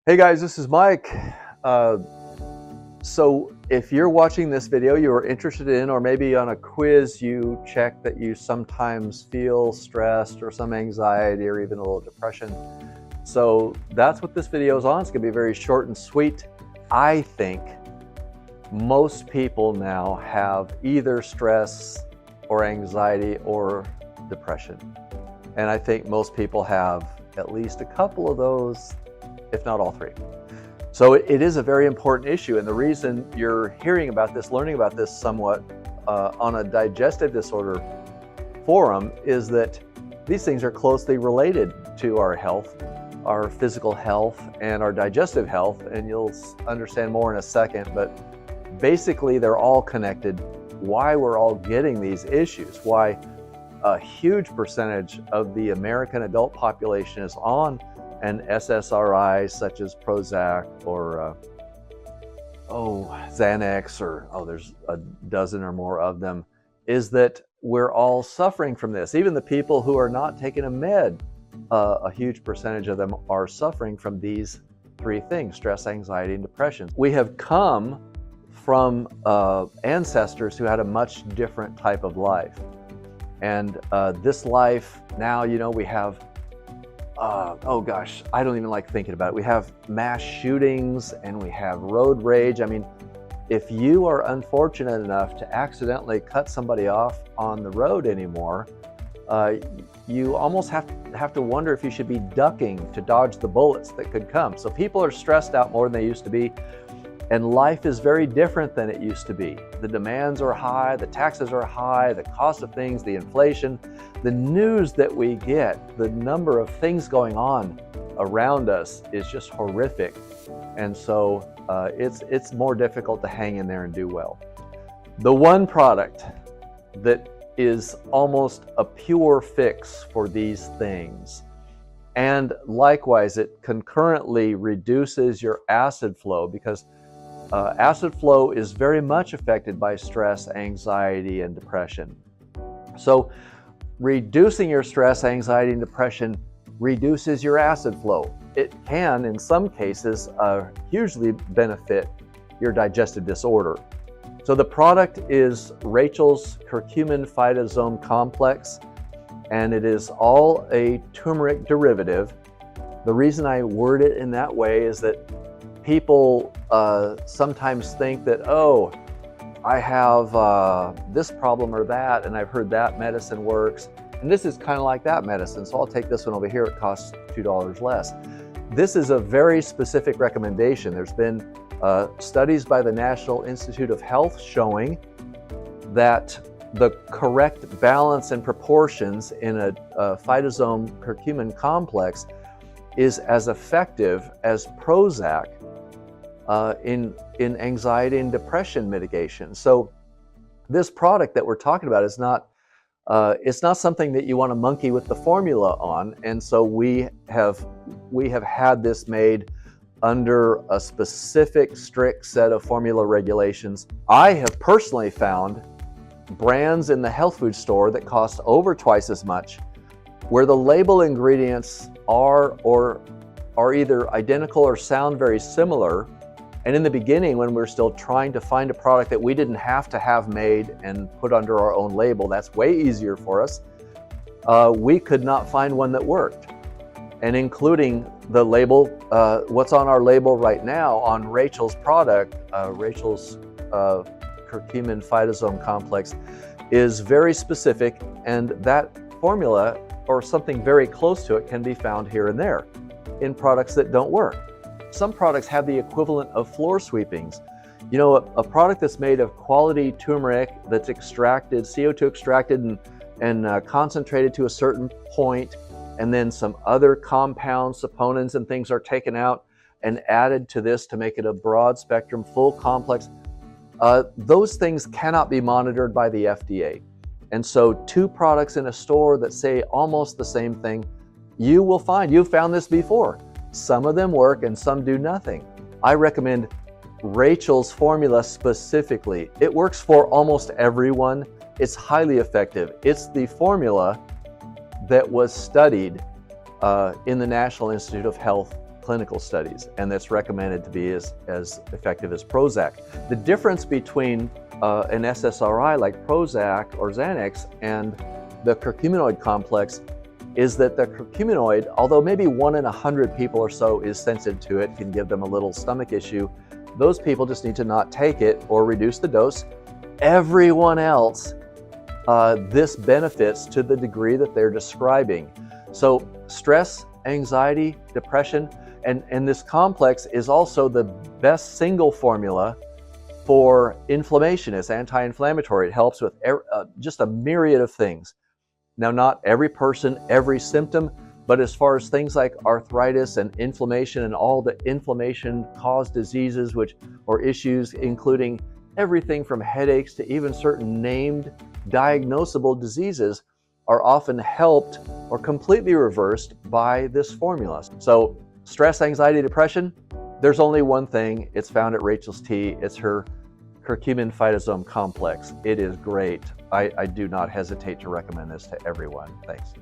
Hey guys, this is Mike. So if you're watching this video, you are interested in, or maybe on a quiz, you check that you sometimes feel stressed or some anxiety or even a little depression. So that's what this video is on. It's gonna be very short and sweet. I think most people now have either stress or anxiety or depression. And I think most people have at least a couple of those, if not all three. So it is a very important issue, and the reason you're hearing about this, learning about this somewhat on a digestive disorder forum is that these things are closely related to our health, our physical health, and our digestive health, and you'll understand more in a second, but basically they're all connected. Why we're all getting these issues, why a huge percentage of the American adult population is on an SSRI such as Prozac or Xanax, or there's a dozen or more of them, is that we're all suffering from this. Even the people who are not taking a med, a huge percentage of them are suffering from these three things: stress, anxiety, and depression. We have come from ancestors who had a much different type of life. And this life now, we have I don't even like thinking about it. We have mass shootings and we have road rage. I mean, if you are unfortunate enough to accidentally cut somebody off on the road anymore, you almost have to wonder if you should be ducking to dodge the bullets that could come. So people are stressed out more than they used to be, and life is very different than it used to be. The demands are high, the taxes are high, the cost of things, the inflation, the news that we get, the number of things going on around us is just horrific. And so it's more difficult to hang in there and do well. The one product that is almost a pure fix for these things, and likewise it concurrently reduces your acid flow, because acid flow is very much affected by stress, anxiety, and depression. So reducing your stress, anxiety, and depression reduces your acid flow. It can, in some cases, hugely benefit your digestive disorder. So the product is Rachel's Curcumin Phytosome Complex, and it is all a turmeric derivative. The reason I word it in that way is that people sometimes think that, oh, I have this problem or that, and I've heard that medicine works, and this is kind of like that medicine, so I'll take this one over here, it costs $2 less. This is a very specific recommendation. There's been studies by the National Institute of Health showing that the correct balance and proportions in a phytosome curcumin complex is as effective as Prozac in anxiety and depression mitigation. So this product that we're talking about is not it's not something that you want to monkey with the formula on, and so we have had this made under a specific strict set of formula regulations. I have personally found brands in the health food store that cost over twice as much, where the label ingredients are either identical or sound very similar. And in the beginning, when we're still trying to find a product that we didn't have to have made and put under our own label, that's way easier for us, we could not find one that worked. And including the label, what's on our label right now on Rachel's product, Rachel's Curcumin Phytosome Complex, is very specific, and that formula or something very close to it can be found here and there in products that don't work. Some products have the equivalent of floor sweepings. A product that's made of quality turmeric that's extracted, CO2 extracted and concentrated to a certain point, and then some other compounds, saponins and things are taken out and added to this to make it a broad spectrum, full complex. Those things cannot be monitored by the FDA. And so two products in a store that say almost the same thing, you will find, you've found this before. Some of them work and some do nothing. I recommend Rachel's formula specifically. It works for almost everyone. It's highly effective. It's the formula that was studied in the National Institute of Health clinical studies, and that's recommended to be as effective as Prozac. The difference between an SSRI like Prozac or Xanax and the curcuminoid complex is that the curcuminoid, although maybe 1 in 100 people or so is sensitive to it, can give them a little stomach issue, those people just need to not take it or reduce the dose. Everyone else, this benefits to the degree that they're describing. So stress, anxiety, depression, and this complex is also the best single formula for inflammation. It's anti-inflammatory. It helps with just a myriad of things. Now, not every person, every symptom, but as far as things like arthritis and inflammation and all the inflammation-caused diseases or issues, including everything from headaches to even certain named diagnosable diseases, are often helped or completely reversed by this formula. So stress, anxiety, depression, there's only one thing. It's found at Rachel's Tea. It's her curcumin phytosome complex. It is great. I do not hesitate to recommend this to everyone. Thanks.